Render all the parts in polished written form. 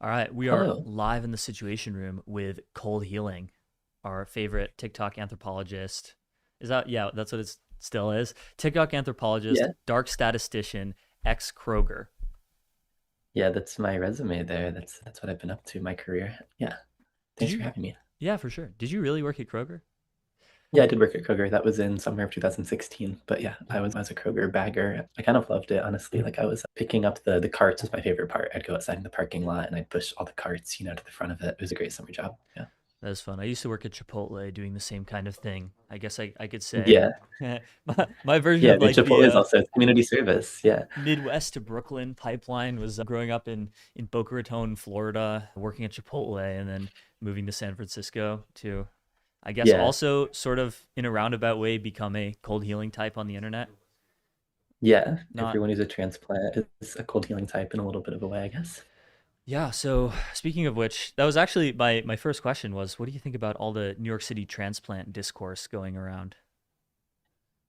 All right, we are Hello. live in the Situation Room with Cold Healing, our favorite TikTok anthropologist. Is that, yeah, that's what it still is. TikTok anthropologist, Yeah. dark statistician, ex Kroger. Yeah, that's my resume there. That's what I've been up to in my career. Yeah. Did Thanks for you? having me. Yeah, for sure. Did you really work at Kroger? Yeah, I did work at Kroger. That was in summer of 2016. But yeah, I was a Kroger bagger. I kind of loved it, honestly. Like I was picking up the carts was my favorite part. I'd go outside in the parking lot and I'd push all the carts, to the front of it. It was a great summer job. Yeah. That was fun. I used to work at Chipotle doing the same kind of thing. I guess I could say Yeah. my version Yeah. of I mean, like the Chipotle is also it's community service. Yeah. Midwest to Brooklyn pipeline was growing up in Boca Raton, Florida, working at Chipotle, and then moving to San Francisco to, I guess, Yeah. also sort of in a roundabout way become a cold healing type on the internet. Yeah. Not Everyone who's a transplant is a cold healing type in a little bit of a way, I guess. Yeah. So speaking of which, that was actually my first question was, what do you think about all the New York City transplant discourse going around?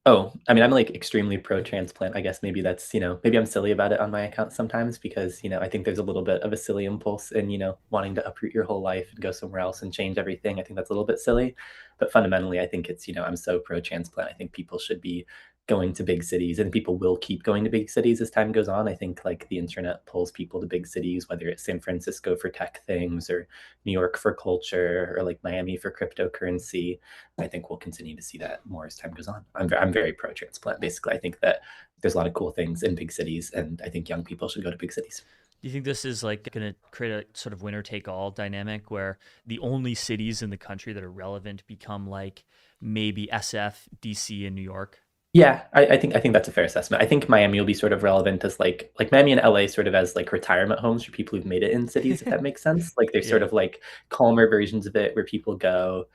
Oh, I mean, I'm like extremely pro transplant. I guess maybe that's, maybe I'm silly about it on my account sometimes because, I think there's a little bit of a silly impulse in, wanting to uproot your whole life and go somewhere else and change everything. I think that's a little bit silly. But fundamentally, I think it's, I'm so pro transplant. I think people should be going to big cities and people will keep going to big cities as time goes on. I think like the internet pulls people to big cities, whether it's San Francisco for tech things or New York for culture or like Miami for cryptocurrency. I think we'll continue to see that more as time goes on. I'm very pro transplant. Basically, I think that there's a lot of cool things in big cities, and I think young people should go to big cities. Do you think this is like going to create a sort of winner take all dynamic where the only cities in the country that are relevant become like maybe SF, DC, and New York? Yeah, I think that's a fair assessment. I think Miami will be sort of relevant as like Miami and LA sort of as like retirement homes for people who've made it in cities, if that makes sense. Like they're sort Yeah. of like calmer versions of it where people go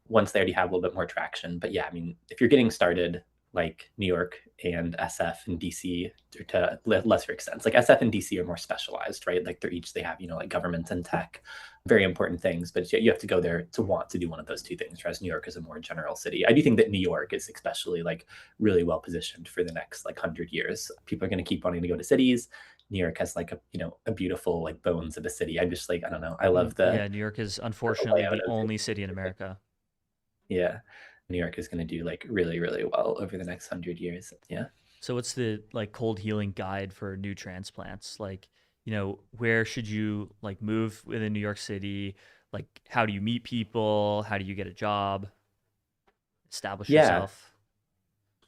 once they already have a little bit more traction. But yeah, I mean, if you're getting started like New York and SF and DC to lesser extents, like SF and DC are more specialized, right? Like they have, like government and tech, very important things, but you have to go there to want to do one of those two things, whereas New York is a more general city. I do think that New York is especially like really well positioned for the next like 100 years. People are going to keep wanting to go to cities. New York has like a beautiful like bones of a city. I'm just like I don't know. I love the, Yeah. New York is the unfortunately layout the of it. only city in America. Yeah, New York is going to do like really really well over the next 100 years. Yeah. So what's the like cold healing guide for new transplants? Like, where should you like move within New York City? Like, how do you meet people? How do you get a job? Establish Yeah. yourself?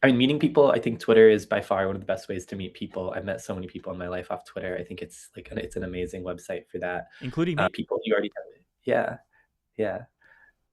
I mean, meeting people, I think Twitter is by far one of the best ways to meet people. I've met so many people in my life off Twitter. I think it's like it's an amazing website for that. Including me. People you already know. Yeah, yeah.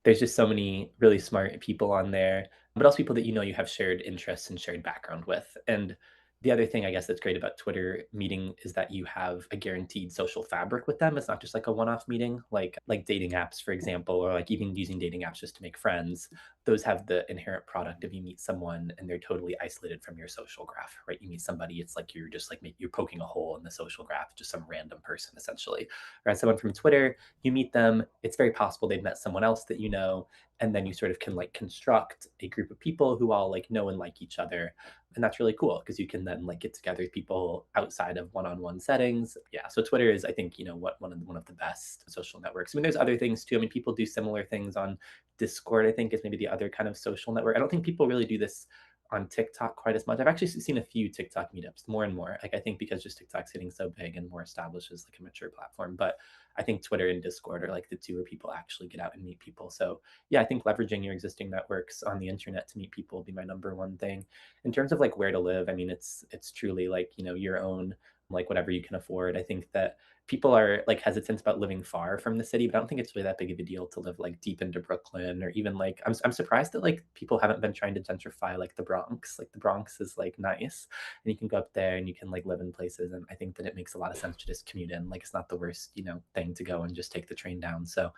There's just so many really smart people on there, but also people that you have shared interests and shared background with. And the other thing I guess that's great about Twitter meeting is that you have a guaranteed social fabric with them. It's not just like a one-off meeting, like dating apps, for example, or like even using dating apps just to make friends. Those have the inherent product of you meet someone and they're totally isolated from your social graph, right? You meet somebody, it's like you're just like you're poking a hole in the social graph, just some random person essentially. Whereas someone from Twitter, you meet them, it's very possible they've met someone else that you know, and then you sort of can like construct a group of people who all like know and like each other, and that's really cool because you can then like get together with people outside of one-on-one settings. Yeah, so Twitter is, I think, what one of the best social networks. I mean, there's other things too. I mean, people do similar things on Discord. I think is maybe the other kind of social network. I don't think people really do this on TikTok quite as much. I've actually seen a few TikTok meetups more and more. Like I think because just TikTok's getting so big and more established as like a mature platform. But I think Twitter and Discord are like the two where people actually get out and meet people. So yeah, I think leveraging your existing networks on the internet to meet people will be my number one thing. In terms of like where to live, I mean, it's truly like your own, like whatever you can afford. I think that people are like hesitant about living far from the city, but I don't think it's really that big of a deal to live like deep into Brooklyn or even like I'm surprised that like people haven't been trying to gentrify like the Bronx. Like the Bronx is like nice and you can go up there and you can like live in places, and I think that it makes a lot of sense to just commute in. Like it's not the worst, thing to go and just take the train down. So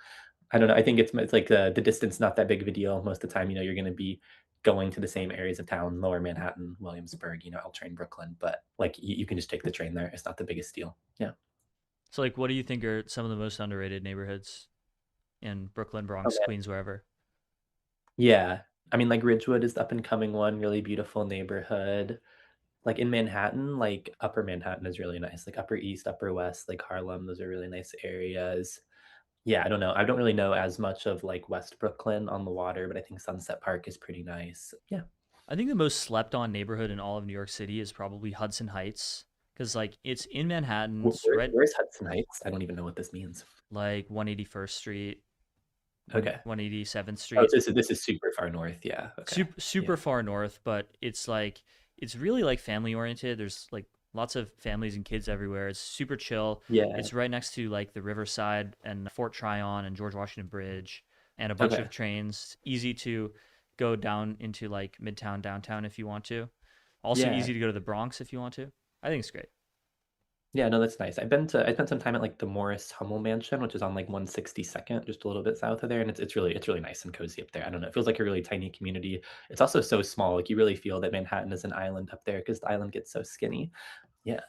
I don't know. I think it's like the distance not that big of a deal. Most of the time, you're going to be going to the same areas of town, Lower Manhattan, Williamsburg, L train, Brooklyn, but like you can just take the train there. It's not the biggest deal. Yeah. So like, what do you think are some of the most underrated neighborhoods in Brooklyn, Oh Bronx, man. Queens, wherever? Yeah. I mean, like Ridgewood is the up and coming one, really beautiful neighborhood. Like in Manhattan, like Upper Manhattan is really nice. Like Upper East, Upper West, like Harlem, those are really nice areas. Yeah, I don't know. I don't really know as much of like West Brooklyn on the water, but I think Sunset Park is pretty nice. Yeah. I think the most slept on neighborhood in all of New York City is probably Hudson Heights because like it's in Manhattan, it's right Where's Hudson Heights? I don't even know what this means. like 181st Street, Okay. 187th Oh, Street. this is super far north. Yeah. Okay. Super Yeah. far north, but it's like it's really like family oriented. There's like lots of families and kids everywhere. It's super chill. Yeah. It's right next to like the Riverside and Fort Tryon and George Washington Bridge and a bunch Okay. of trains. Easy to go down into like Midtown downtown if you want to. Also Yeah. easy to go to the Bronx if you want to. I think it's great. Yeah, no, that's nice. I spent some time at like the Morris Hummel Mansion, which is on like 162nd, just a little bit south of there, and it's really nice and cozy up there. I don't know, it feels like a really tiny community. It's also so small, like you really feel that Manhattan is an island up there because the island gets so skinny. Yeah,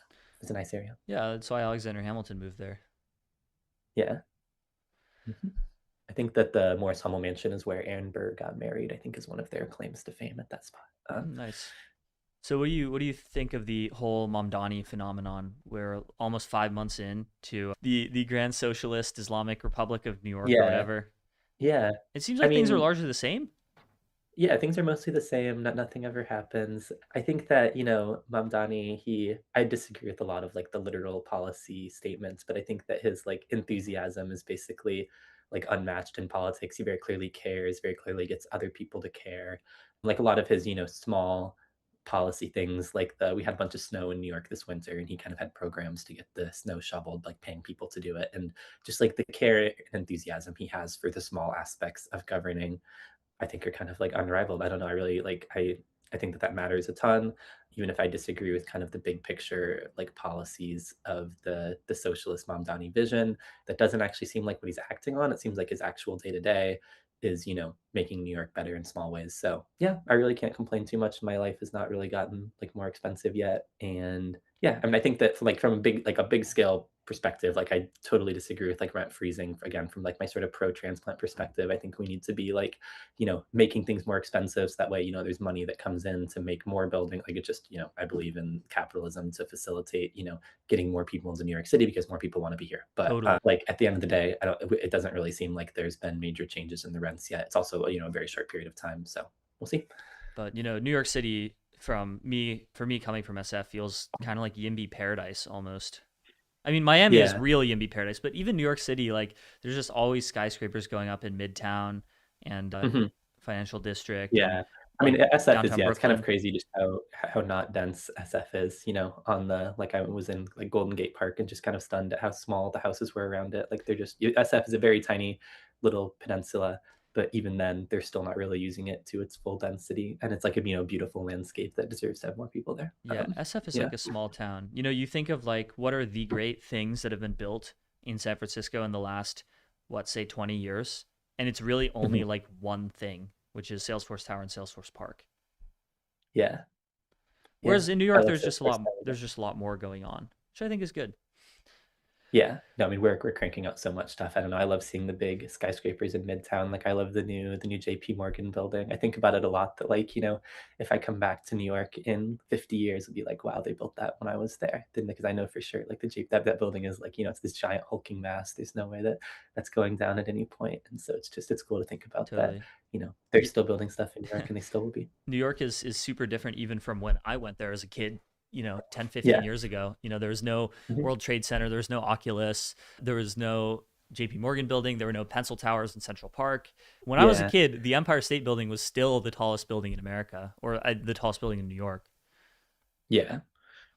it's a nice area. Yeah, that's why Alexander Hamilton moved there. Yeah. Mhm. I think that the Morris Hummel Mansion is where Aaron Burr got married. I think is one of their claims to fame at that spot. Nice. So what do you think of the whole Mamdani phenomenon? We're almost 5 months in to the Grand Socialist Islamic Republic of New York or Yeah, whatever. yeah. It seems I like things are mean, largely the same. yeah, things are mostly the same. Nothing ever happens. I think that, Mamdani, I disagree with a lot of like the literal policy statements, but I think that his like enthusiasm is basically like unmatched in politics. He very clearly cares, very clearly gets other people to care. Like a lot of his, small policy things, like we had a bunch of snow in New York this winter, and he kind of had programs to get the snow shoveled, like paying people to do it. And just like the care and enthusiasm he has for the small aspects of governing I think are kind of like unrivaled. I don't know. I really like I think that that matters a ton, even if I disagree with kind of the big picture like policies of the socialist Mamdani vision. That doesn't actually seem like what he's acting on. It seems like his actual day to day is making New York better in small ways. So yeah, I really can't complain too much. My life has not really gotten like more expensive yet, and yeah, I mean I think that like from a big scale perspective, like I totally disagree with like rent freezing again from like my sort of pro transplant perspective. I think we need to be like making things more expensive so that way, there's money that comes in to make more building. Like it just, I believe in capitalism to facilitate, getting more people into New York City because more people want to be here. But Totally. like at the end of the day, it doesn't really seem like there's been major changes in the rents yet. It's also, a very short period of time. So we'll see. But New York City for me coming from SF feels kind of like YIMBY paradise almost. I mean, Miami is Yeah. real YIMBY paradise, but even New York City, like there's just always skyscrapers going up in Midtown and Mhm. financial district and Yeah. I like mean, SF is downtown yeah, it's kind of Brooklyn. crazy just how not dense SF is, on the like I was in like Golden Gate Park and just kind of stunned at how small the houses were around it. Like they're just SF is a very tiny little peninsula, but even then they're still not really using it to its full density. And it's like a beautiful landscape that deserves to have more people there. Yeah, SF is Yeah. like a small town. You think of like what are the great things that have been built in San Francisco in the last, what, say 20 years? And it's really only Mhm. like one thing, which is Salesforce Tower and Salesforce Park. Yeah. Yeah. Whereas in New I York, love Salesforce Tower. there's just a lot more going on, which I think is good. Yeah. No, I mean, we're cranking out so much stuff. I don't know. I love seeing the big skyscrapers in Midtown. Like I love the new JP Morgan building. I think about it a lot that like, if I come back to New York in 50 years, it'd be like, wow, they built that when I was there. Then because I know for sure like the J that building is like, it's this giant hulking mass. There's no way that that's going down at any point. And so it's cool to think about that. Totally. They're still building stuff in New York and they still will be. New York is super different even from when I went there as a kid, 10, 15 Yeah. years ago. There was no Mhm. World Trade Center, there was no Oculus, there was no JP Morgan building, there were no pencil towers in Central Park. When I was a Yeah. kid, the Empire State Building was still the tallest building in America or the tallest building in New York. Yeah.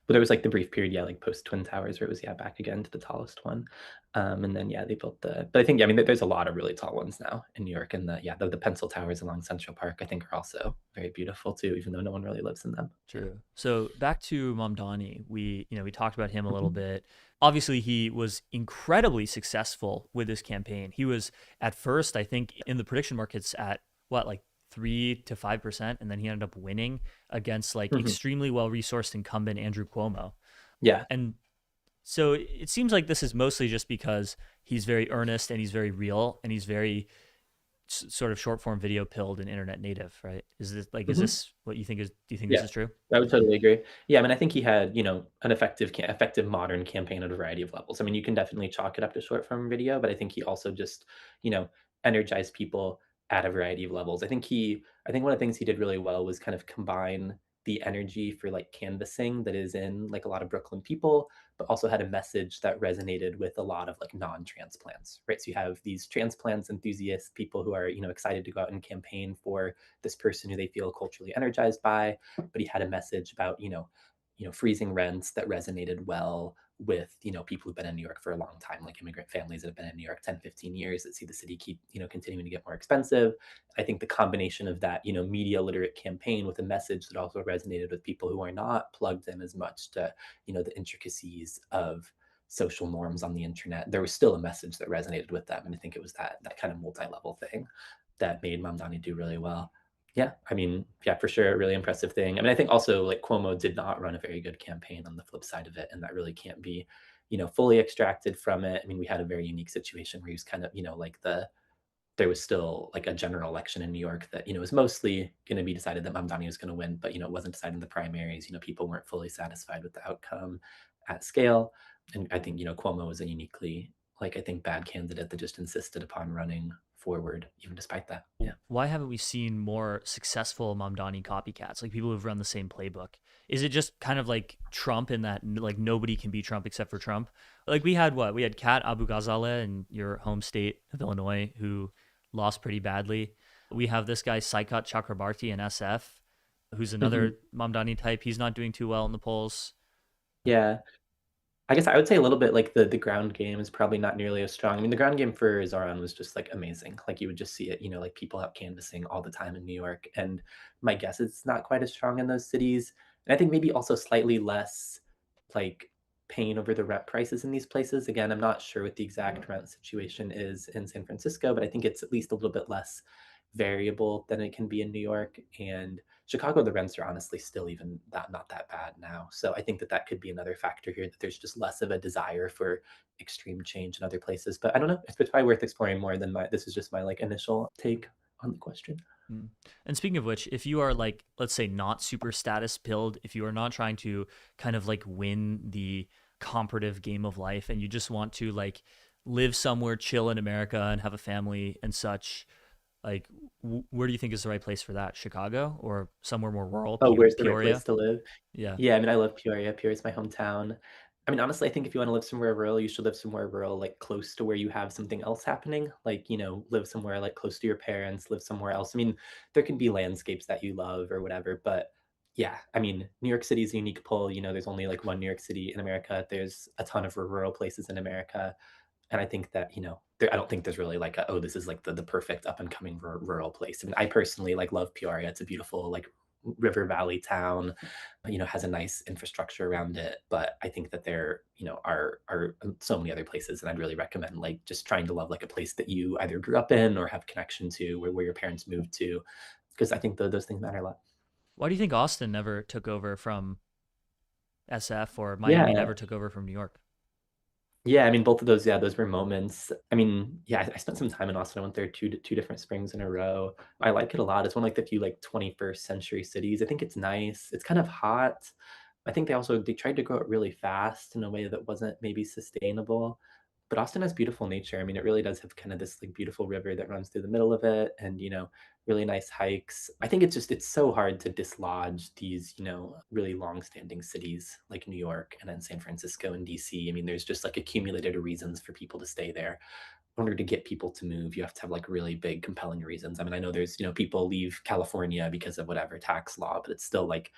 But there was like the brief period, yeah, like post Twin Towers, where it was yeah back again to the tallest one, and then yeah they built the. But I think yeah, I mean there's a lot of really tall ones now in New York, and the pencil towers along Central Park I think are also very beautiful too, even though no one really lives in them. Yeah. True. So back to Mamdani, we talked about him a little Mhm. bit. Obviously, he was incredibly successful with this campaign. He was at first, I think, in the prediction markets at what, like 3 to 5%, and then he ended up winning against like Mhm. extremely well resourced incumbent Andrew Cuomo. Yeah. And so it seems like this is mostly just because he's very earnest and he's very real and he's very sort of short form video pilled and internet native, right? Is Mhm. this what you think is? Do you think this Yeah, is true? I would totally agree. Yeah, I mean, I think he had, an effective modern campaign at a variety of levels. I mean, you can definitely chalk it up to short form video, but I think he also just, you know, energized people at a variety of levels. I think one of the things he did really well was kind of combine the energy for like canvassing that is in like a lot of Brooklyn people, but also had a message that resonated with a lot of like non-transplants, right? So you have these transplants enthusiasts, people who are, excited to go out and campaign for this person who they feel culturally energized by, but he had a message about freezing rents that resonated well with people who've been in New York for a long time, like immigrant families that have been in New York 10, 15 years that see the city keep continuing to get more expensive. I think the combination of that media literate campaign with a message that also resonated with people who are not plugged in as much to the intricacies of social norms on the internet, there was still a message that resonated with them, and I think it was that kind of multi-level thing that made Mamdani do really well. Yeah, I mean, yeah, for sure, a really impressive thing. I mean, I think also like Cuomo did not run a very good campaign on the flip side of it, and that really can't be, fully extracted from it. I mean, we had a very unique situation where he was kind of, like there was still like a general election in New York that was mostly going to be decided that Mamdani was going to win, but it wasn't decided in the primaries. People weren't fully satisfied with the outcome at scale, and I think Cuomo was a uniquely like I think bad candidate that just insisted upon running forward even despite that. Yeah. Why haven't we seen more successful Mamdani copycats, like people who've run the same playbook? Is it just kind of like Trump in that like nobody can be Trump except for Trump? Like we had what? We had Kat Abu Ghazaleh in your home state of Illinois who lost pretty badly. We have this guy Saikat Chakrabarti in SF, who's Mhm. another Mamdani type. He's not doing too well in the polls. Yeah. I guess I would say a little bit like the ground game is probably not nearly as strong. I mean, the ground game for Zoran was just like amazing. Like you would just see it, like people out canvassing all the time in New York. And my guess it's not quite as strong in those cities. And I think maybe also slightly less like pain over the rent prices in these places. Again, I'm not sure what the exact rent situation is in San Francisco, but I think it's at least a little bit less variable than it can be in New York. And Chicago, the rents are honestly still even that not that bad now. So I think that could be another factor here that there's just less of a desire for extreme change in other places. But I don't know. It's probably worth exploring more than my. This is just my like initial take on the question. Mm. And speaking of which, if you are like, let's say, not super status pilled, if you are not trying to kind of like win the comparative game of life and you just want to like live somewhere, chill in America and have a family and such, like, where do you think is the right place for that? Chicago or somewhere more rural, Oh, where's the right place Peoria? to live? Yeah. Yeah, I mean, I love Peoria. Peoria's my hometown. I mean, honestly, I think if you want to live somewhere rural, you should live somewhere rural, like close to where you have something else happening. Like, live somewhere like close to your parents, live somewhere else. I mean, there can be landscapes that you love or whatever, but yeah, I mean, New York City is a unique pull. There's only like one New York City in America. There's a ton of rural places in America. And I think that, I don't think there's really like oh, this is like the perfect up and coming rural place. I mean, I personally like love Peoria. It's a beautiful like river valley town, has a nice infrastructure around it. But I think that there, are so many other places, and I'd really recommend like just trying to love like a place that you either grew up in or have connection to, where your parents moved to, because I think those things matter a lot. Why do you think Austin never took over from SF or Miami Yeah, never took over from New York? yeah. I mean, both of those, yeah, those were moments. I mean, yeah, I spent some time in Austin. I went there two different springs in a row. I like it a lot. It's one of like the few like 21st century cities. I think it's nice. It's kind of hot. I think they tried to grow it really fast in a way that wasn't maybe sustainable. But Austin has beautiful nature. I mean, it really does have kind of this like beautiful river that runs through the middle of it, and really nice hikes. I think it's so hard to dislodge these, really long-standing cities like New York and then San Francisco and DC. I mean, there's just like accumulated reasons for people to stay there. In order to get people to move, you have to have like really big, compelling reasons. I mean, I know there's, people leave California because of whatever tax law, but it's still like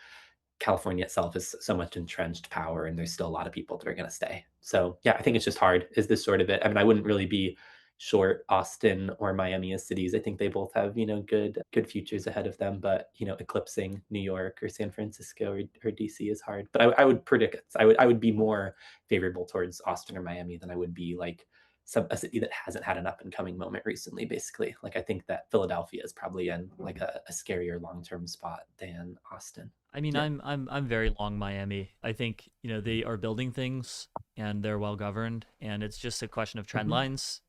California itself is so much entrenched power, and there's still a lot of people that are going to stay. So yeah, I think it's just hard. Is this sort of it? I mean, I wouldn't really be short Austin or Miami as cities. I think they both have good futures ahead of them. But eclipsing New York or San Francisco or DC is hard. But I would predict it. I would be more favorable towards Austin or Miami than I would be like a city that hasn't had an up and coming moment recently. Basically, like I think that Philadelphia is probably in like a scarier long term spot than Austin. I mean, Yeah. I'm very long Miami. I think, they are building things and they're well governed and it's just a question of trend Mhm. lines.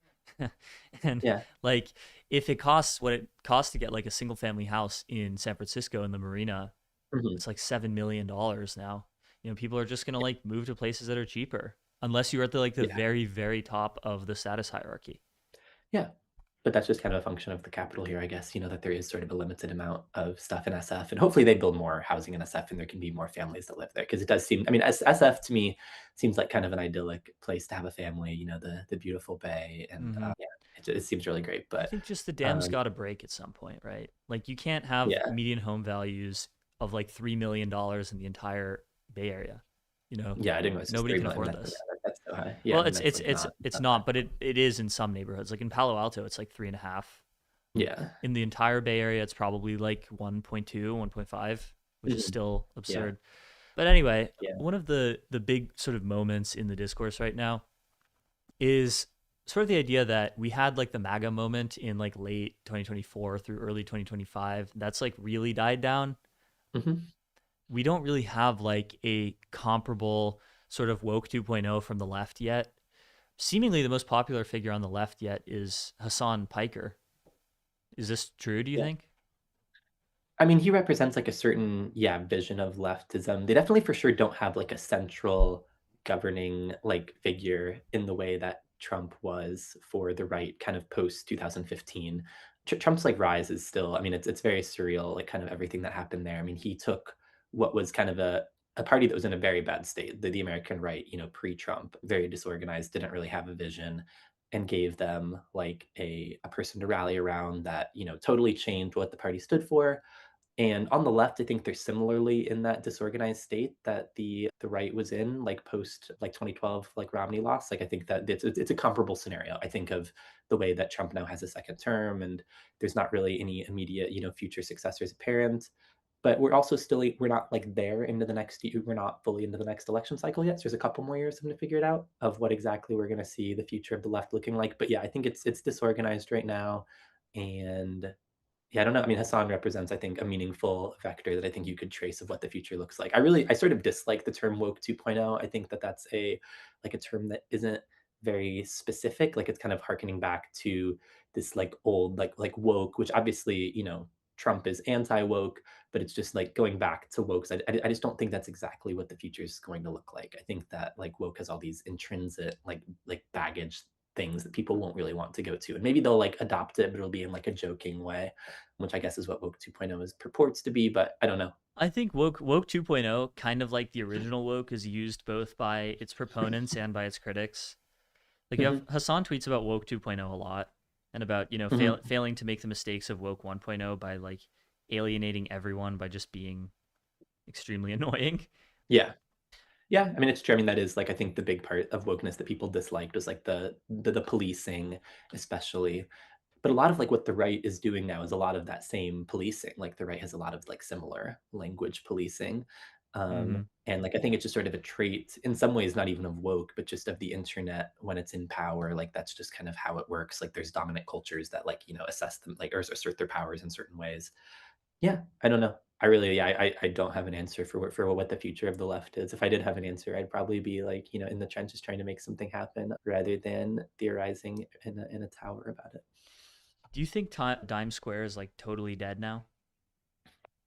And Yeah. like, if it costs what it costs to get like a single family house in San Francisco in the marina, Mhm. it's like $7 million now. People are just gonna like move to places that are cheaper, unless you're at the Yeah. very, very top of the status hierarchy. Yeah. But that's just kind of a function of the capital here, I guess, that there is sort of a limited amount of stuff in SF, and hopefully they build more housing in SF and there can be more families that live there. Because it does seem, I mean, SF to me seems like kind of an idyllic place to have a family, the beautiful bay, and Hmm. yeah, it seems really great. I But think just the dam's um, got to break at some point, right? Like, you can't have yeah, median home values of like $3 million in the entire Bay Area. You know, yeah, I didn't know it's just Nobody 3 can million. afford Yeah, this. that's so high. Yeah, Well, I mean, it's that's it's like it's it's not that not, but it is in some neighborhoods. Like in Palo Alto, it's like 3.5. yeah. In the entire Bay Area, it's probably like 1.2, 1.5, which is Mhm. still Yeah, absurd. But anyway, yeah. one of the big sort of moments in the discourse right now is sort of the idea that we had like the MAGA moment in like late 2024 through early 2025. That's like really died down. Mhm. We don't really have like a comparable sort of woke 2.0 from the left yet. Seemingly the most popular figure on the left yet is Hassan Piker. Is this true, do you Yeah. think? I mean, he represents like a certain, yeah, vision of leftism. They definitely for sure don't have like a central governing like figure in the way that Trump was for the right kind of post 2015. Trump's like rise is still, I mean, it's very surreal, like kind of everything that happened there. I mean, he took what was kind of a party that was in a very bad state, the American right, pre-Trump, very disorganized, didn't really have a vision, and gave them like a person to rally around that, totally changed what the party stood for. And on the left, I think they're similarly in that disorganized state that the right was in, like post like 2012, like Romney lost. Like I think that it's a comparable scenario. I think of the way that Trump now has a second term, and there's not really any immediate, future successors apparent. But we're also still we're not like there into the next year. We're not fully into the next election cycle yet. So there's a couple more years of them to figure it out of what exactly we're going to see the future of the left looking like. But yeah, I think it's disorganized right now, and yeah, I don't know. I mean, Hassan represents, I think, a meaningful vector that I think you could trace of what the future looks like. I sort of dislike the term woke 2.0. I think that that's a term that isn't very specific. Like it's kind of harkening back to this like old, like woke, which obviously, Trump is anti woke, but it's just like going back to woke. I just don't think that's exactly what the future is going to look like. I think that like woke has all these intrinsic like baggage things that people won't really want to go to. And maybe they'll like adopt it, but it'll be in like a joking way, which I guess is what woke 2.0 is purports to be, but I don't know. I think woke 2.0, kind of like the original woke, is used both by its proponents and by its critics. Like, you have Hmm. Hassan tweets about woke 2.0 a lot, and about Hmm. failing to make the mistakes of woke 1.0 by like alienating everyone by just being extremely annoying. Yeah. Yeah, I mean it's true. I mean that is like I think the big part of wokeness that people disliked was like the policing, especially. But a lot of like what the right is doing now is a lot of that same policing. Like the right has a lot of like similar language policing. Mm-hmm. And like I think it's just sort of a trait in some ways, not even of woke, but just of the internet when it's in power. Like that's just kind of how it works. Like there's dominant cultures that like, assess them like or assert their powers in certain ways. Yeah, I don't know. I really, yeah, I don't have an answer for what the future of the left is. If I did have an answer, I'd probably be like, in the trenches trying to make something happen rather than theorizing in a tower about it. Do you think Dime Square is like totally dead now?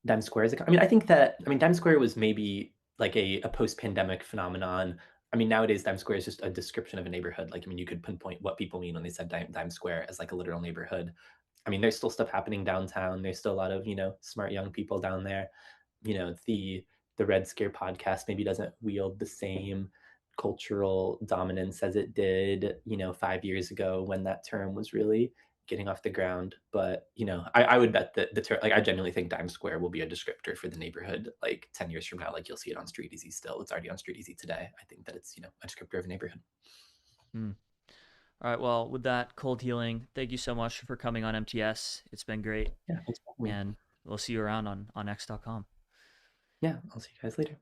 Dime Square is I mean, I think that I mean Dime Square was maybe like a post-pandemic phenomenon. I mean, nowadays Dime Square is just a description of a neighborhood. Like, I mean, you could pinpoint what people mean when they said Dime Square as like a literal neighborhood. I mean, there's still stuff happening downtown. There's still a lot of, smart young people down there. The Red Scare podcast maybe doesn't wield the same cultural dominance as it did, 5 years ago when that term was really getting off the ground. But I would bet that the term, like I genuinely think Dime Square will be a descriptor for the neighborhood like 10 years from now. Like you'll see it on Street Easy still. It's already on Street Easy today. I think that it's, a descriptor of a neighborhood. Hmm. All right. Well, with that cold healing, thank you so much for coming on MTS. It's been great, Yeah, thanks for having me. and we'll see you around on X.com. Yeah, I'll see you guys later.